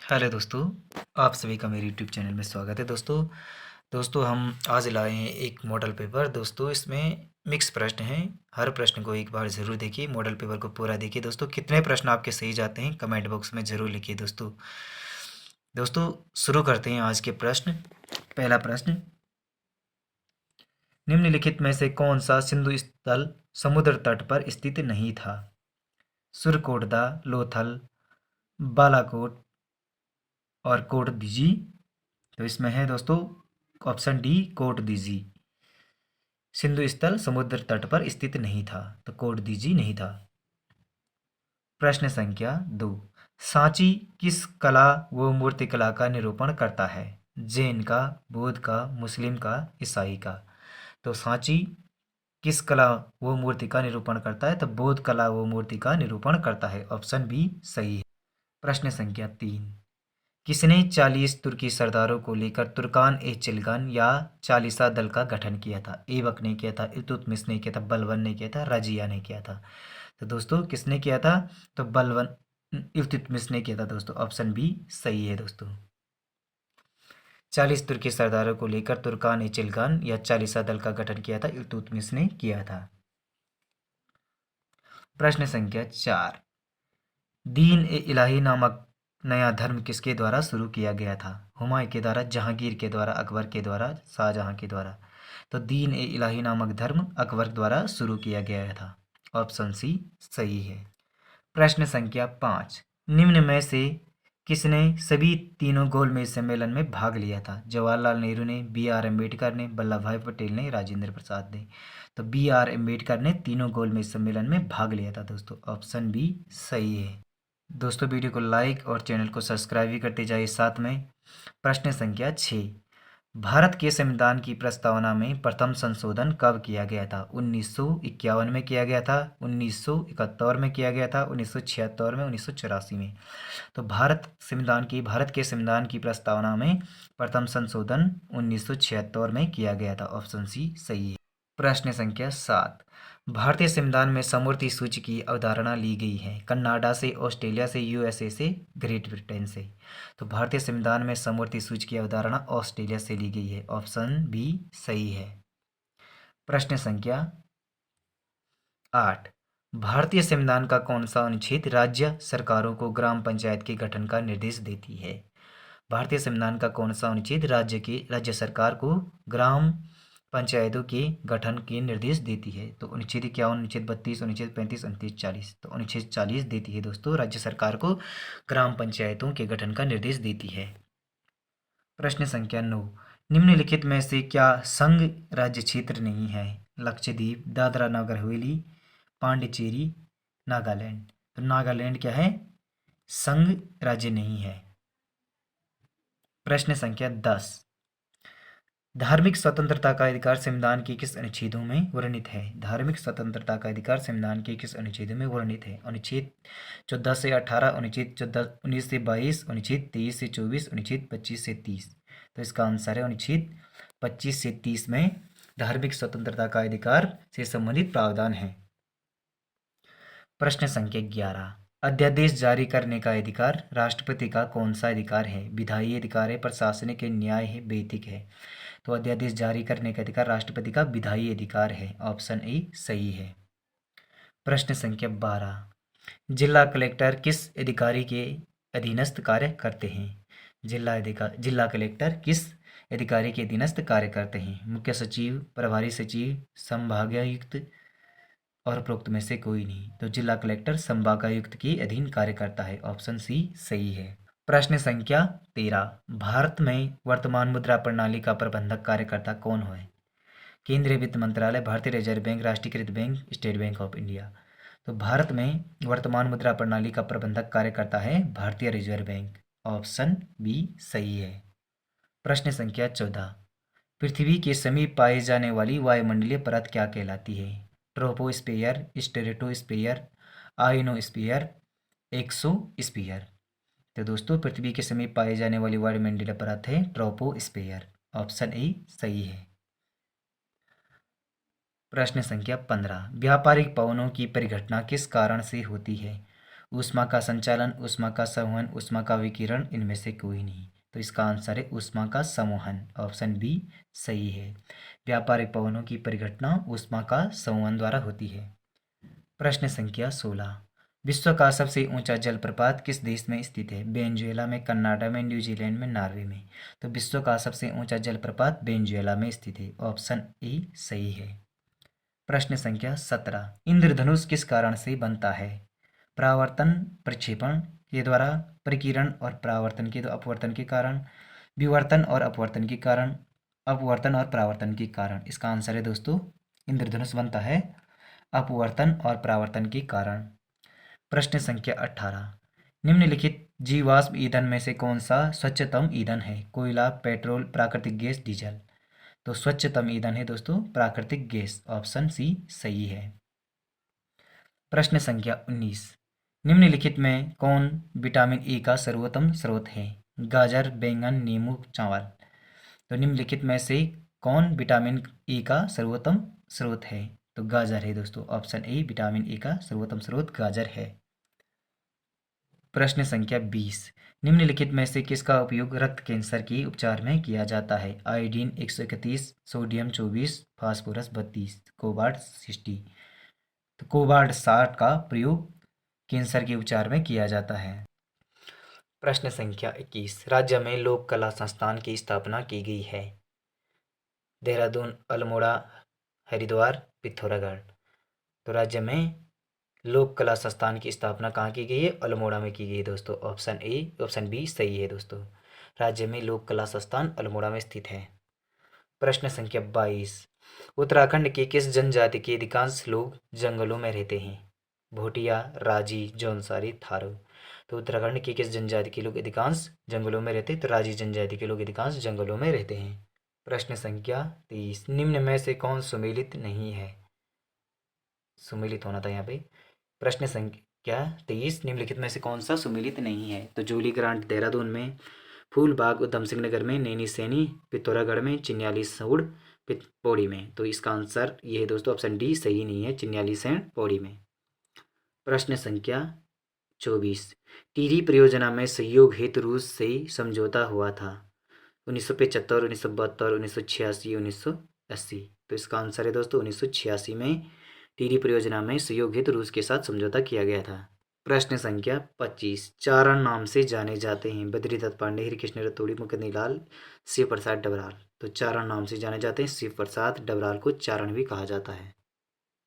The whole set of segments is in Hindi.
हेलो दोस्तों, आप सभी का मेरे यूट्यूब चैनल में स्वागत है। दोस्तों हम आज लाए हैं एक मॉडल पेपर। दोस्तों इसमें मिक्स प्रश्न हैं। हर प्रश्न को एक बार ज़रूर देखिए, मॉडल पेपर को पूरा देखिए। दोस्तों कितने प्रश्न आपके सही जाते हैं कमेंट बॉक्स में ज़रूर लिखिए। दोस्तों शुरू करते हैं आज के प्रश्न। पहला प्रश्न, निम्नलिखित में से कौन सा सिंधु स्थल समुद्र तट पर स्थित नहीं था? सुरकोटदा, लोथल, बालाकोट और कोट दीजी। तो इसमें है दोस्तों ऑप्शन डी, कोट दीजी। सिंधु स्थल समुद्र तट पर स्थित नहीं था, तो कोट दीजी नहीं था। प्रश्न संख्या 2, सांची किस कला व मूर्तिकला का निरूपण करता है? जैन का, बौद्ध का, मुस्लिम का, ईसाई का। तो सांची किस कला व मूर्ति का निरूपण करता है? तो बौद्ध कला व मूर्ति का निरूपण करता है। ऑप्शन बी सही है। प्रश्न संख्या 3, किसने 40 तुर्की सरदारों को लेकर तुर्कान ए चिल्गान या चालीसा दल का गठन किया था? ऐबक ने किया था, इल्तुतमिश ने किया था, बलबन ने किया था, रजिया ने किया था। तो दोस्तों किसने किया था? तो बलबन, इल्तुतमिश ने किया था। दोस्तों ऑप्शन बी सही है। दोस्तों 40 तुर्की सरदारों को लेकर तुर्कान ए चिल्गान या चालीसा दल का गठन किया था, इल्तुतमिश ने किया था। प्रश्न संख्या 4, दीन ए इलाही नामक नया धर्म किसके द्वारा शुरू किया गया था? हुमायूं के द्वारा, जहांगीर के द्वारा, अकबर के द्वारा, शाहजहां के द्वारा। तो दीन ए इलाही नामक धर्म अकबर द्वारा शुरू किया गया था। ऑप्शन सी सही है। प्रश्न संख्या 5, निम्न में से किसने सभी तीनों गोलमेज सम्मेलन में भाग लिया था? जवाहरलाल नेहरू ने, बी आर अम्बेडकर ने, वल्लभ भाई पटेल ने, राजेंद्र प्रसाद ने। तो बी आर अम्बेडकर ने तीनों गोलमेज सम्मेलन में भाग लिया था। दोस्तों ऑप्शन बी सही है। दोस्तों वीडियो को लाइक और चैनल को सब्सक्राइब भी करते जाइए साथ में। प्रश्न संख्या 6, भारत के संविधान की प्रस्तावना में प्रथम संशोधन कब किया गया था? 1951 में किया गया था, 1971 में किया गया था, 1976 में, 1984 में। तो भारत के संविधान की प्रस्तावना में प्रथम संशोधन 1976 में किया गया था। ऑप्शन सी सही है। प्रश्न संख्या 7, भारतीय संविधान में समवर्ती सूची की अवधारणा ली गई है? कनाडा से, ऑस्ट्रेलिया से, यूएसए से, ग्रेट ब्रिटेन से। तो भारतीय संविधान में समवर्ती सूची की अवधारणा ऑस्ट्रेलिया से ली गई है। ऑप्शन बी सही है। प्रश्न संख्या 8, भारतीय संविधान का कौन सा अनुच्छेद राज्य सरकारों को ग्राम पंचायत के गठन का निर्देश देती है? भारतीय संविधान का कौन सा अनुच्छेद राज्य सरकार को ग्राम पंचायतों के गठन के निर्देश देती है? तो अनुच्छेद 51, अनुच्छेद 32, अनुच्छेद 35, अनुच्छेद 40। तो अनुच्छेद 40 देती है दोस्तों, राज्य सरकार को ग्राम पंचायतों के गठन का निर्देश देती है। प्रश्न संख्या 9, निम्नलिखित में से क्या संघ राज्य क्षेत्र नहीं है? लक्षद्वीप, दादरा नगर हवेली, पांडिचेरी, नागालैंड। तो नागालैंड क्या है? संघ राज्य नहीं है। प्रश्न संख्या 10, धार्मिक स्वतंत्रता का अधिकार संविधान के किस अनुच्छेदों में वर्णित है? धार्मिक स्वतंत्रता का अधिकार संविधान के किस अनुच्छेद में वर्णित है? अनुच्छेद 14 से 18, अनुच्छेद 19 से 22, अनुच्छेद 23 से 24, अनुच्छेद 25 से 30। तो इसका आंसर है अनुच्छेद 25 से 30 में धार्मिक स्वतंत्रता का अधिकार से संबंधित प्रावधान है। प्रश्न संख्या 11, अध्यादेश जारी करने का अधिकार राष्ट्रपति का कौन सा अधिकार है? विधायी अधिकार है, प्रशासनिक है, न्याय है, वैयक्तिक है। तो अध्यादेश जारी करने का अधिकार राष्ट्रपति का विधायी अधिकार है। ऑप्शन ए सही है। प्रश्न संख्या 12, जिला कलेक्टर किस अधिकारी के अधीनस्थ कार्य करते हैं? जिला कलेक्टर किस अधिकारी के अधीनस्थ कार्य करते हैं? मुख्य सचिव, प्रभारी सचिव, संभागायुक्त और उपरोक्त में से कोई नहीं। तो जिला कलेक्टर संभागायुक्त के अधीन कार्य करता है। ऑप्शन सी सही है। प्रश्न संख्या 13, भारत में वर्तमान मुद्रा प्रणाली का प्रबंधक कार्यकर्ता कौन है? केंद्रीय वित्त मंत्रालय, भारतीय रिजर्व बैंक, राष्ट्रीयकृत bank, state bank of India. तो भारत में वर्तमान मुद्रा प्रणाली का प्रबंधक कार्यकर्ता है भारतीय रिजर्व बैंक। ऑप्शन बी सही है। प्रश्न संख्या 14, पृथ्वी के समीप पाई जाने वाली वायुमंडलीय परत क्या कहलाती है? Troposphere, stratosphere, ionosphere, exosphere. तो दोस्तों पृथ्वी के समीप पाई जाने वाली वायुमंडलीय परत है ट्रोपोस्फियर। ऑप्शन ए सही है। प्रश्न संख्या 15, व्यापारिक पवनों की परिघटना किस कारण से होती है? ऊष्मा का संचालन, ऊष्मा का संवहन, ऊष्मा का विकिरण, इनमें से कोई नहीं। तो इसका आंसर है ऊष्मा का संवहन, ऑप्शन बी सही है। व्यापारिक पवनों की परिघटना ऊष्मा का संवहन द्वारा होती है। प्रश्न संख्या 16। विश्व का सबसे ऊंचा जलप्रपात किस देश में स्थित है? वेनेजुएला में, कनाडा में, न्यूजीलैंड में, नॉर्वे में। तो विश्व का सबसे ऊंचा जलप्रपात वेनेजुएला में स्थित है, ऑप्शन ए सही है। प्रश्न संख्या 17। इंद्रधनुष किस कारण से बनता है? परावर्तन, प्रक्षेपण के द्वारा, परिकिरण और परावर्तन के अपवर्तन के कारण, विवर्तन और अपवर्तन के कारण, अपवर्तन और परावर्तन के कारण। इसका आंसर है दोस्तों, इंद्रधनुष बनता है अपवर्तन और परावर्तन के कारण। प्रश्न संख्या 18। निम्नलिखित जीवाश्म ईंधन में से कौन सा स्वच्छतम ईंधन है? कोयला, पेट्रोल, प्राकृतिक गैस, डीजल। तो स्वच्छतम ईंधन है दोस्तों प्राकृतिक गैस, ऑप्शन सी सही है। प्रश्न संख्या 19। निम्नलिखित में कौन विटामिन ए का सर्वोत्तम स्रोत है? गाजर, बैंगन, नींबू, चावल। तो निम्नलिखित में से कौन विटामिन ए का सर्वोत्तम स्रोत है? तो गाजर है दोस्तों, ऑप्शन ए विटामिन ए का सर्वोत्तम स्रोत गाजर है। प्रश्न संख्या 20। निम्नलिखित में से किसका उपयोग रक्त कैंसर के उपचार में किया जाता है? Iodine 131, sodium 24, phosphorus 32, cobalt 60। तो कोबाल्ट 60 का प्रयोग कैंसर के उपचार में किया जाता है। प्रश्न संख्या 21। राज्य में लोक कला संस्थान की स्थापना की गई है? देहरादून, अल्मोड़ा, हरिद्वार, पिथौरागढ़। तो राज्य में लोक कला संस्थान की स्थापना कहाँ की गई है? अल्मोड़ा में की गई है दोस्तों, ऑप्शन बी सही है दोस्तों। राज्य में लोक कला संस्थान अल्मोड़ा में स्थित है। प्रश्न संख्या 22। उत्तराखंड के किस जनजाति के अधिकांश लोग जंगलों में रहते हैं? भोटिया, राजी, जौनसारी, थारू। तो उत्तराखंड के किस जनजाति के लोग अधिकांश जंगलों में रहते हैं? तो राजी जनजाति के लोग अधिकांश जंगलों में रहते हैं। प्रश्न संख्या 23। निम्न में से कौन सुमेलित नहीं है? सुमेलित होना था यहाँ पे। प्रश्न संख्या 23। निम्नलिखित में से कौन सा सुमेलित नहीं है? तो जूली ग्रांट देहरादून में, फूलबाग उधम सिंह नगर में, नैनी सैनी पिथौरागढ़ में, चिन्यालीसौड़ पौड़ी में। तो इसका आंसर ये है दोस्तों, ऑप्शन डी सही नहीं है, चिन्यालीसैन पौड़ी में। प्रश्न संख्या 24। टिहरी परियोजना में सहयोग हेतु रूस से समझौता हुआ था? 1975, 1972, 1986, 1980। तो इसका आंसर है दोस्तों 1986 में टिहरी परियोजना में सहयोग हेतु रूस के साथ समझौता किया गया था। प्रश्न संख्या 25। चारण नाम से जाने जाते हैं? बद्रीदत्त पांडे, हरिकृष्ण रतोड़ी, मुकुंद लाल, शिव प्रसाद डबराल। तो चारण नाम से जाने जाते हैं, शिव प्रसाद डबराल को चारण भी कहा जाता है।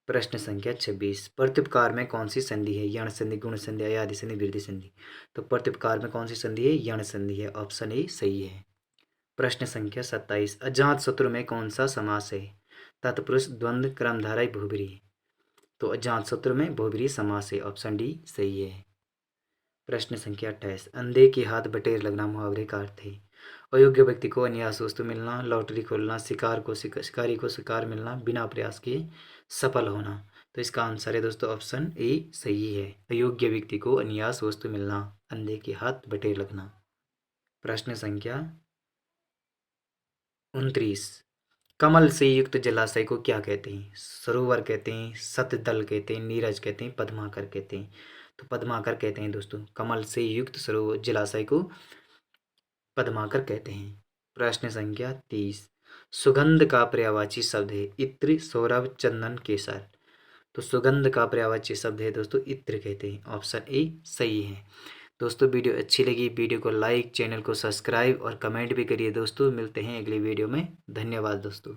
प्रश्न संख्या 26। प्रत्युपकार में कौन सी संधि है? यण संधि, गुण संधि, अयादि संधि, वृद्धि संधि। तो प्रत्युपकार में कौन सी संधि है? यण संधि है, ऑप्शन ए सही है। प्रश्न संख्या 27। अजात शत्रु में कौन सा समास है? तत्पुरुष, द्वंद्व, क्रमधारय, बहुब्रीहि। तो अजात शत्रु में बहुब्रीहि समास है, ऑप्शन डी सही है। प्रश्न संख्या 28। अंधे के हाथ बटेर लगना मुहावरे का अर्थ है? अयोग्य व्यक्ति को अनियास वस्तु मिलना, लॉटरी खोलना, शिकारी को शिकार मिलना, बिना प्रयास के सफल होना। तो इसका आंसर है दोस्तों ऑप्शन ए सही है, अयोग्य व्यक्ति को अनियास वस्तु मिलना, अंधे के हाथ बटेर लगना। प्रश्न संख्या 29। कमल से युक्त जलाशय को क्या कहते हैं? सरोवर कहते हैं, सतदल कहते हैं, नीरज कहते हैं, पद्माकर कहते हैं। तो पद्माकर कहते हैं दोस्तों, कमल से युक्त सरोवर जलाशय को पद्माकर कहते हैं। प्रश्न संख्या 30। सुगंध का पर्यायवाची शब्द है? इत्र, सौरभ, चंदन, केसर। तो सुगंध का पर्यायवाची शब्द है दोस्तों इत्र कहते हैं, ऑप्शन ए सही है। दोस्तों वीडियो अच्छी लगी, वीडियो को लाइक, चैनल को सब्सक्राइब और कमेंट भी करिए दोस्तों। मिलते हैं अगली वीडियो में, धन्यवाद दोस्तों।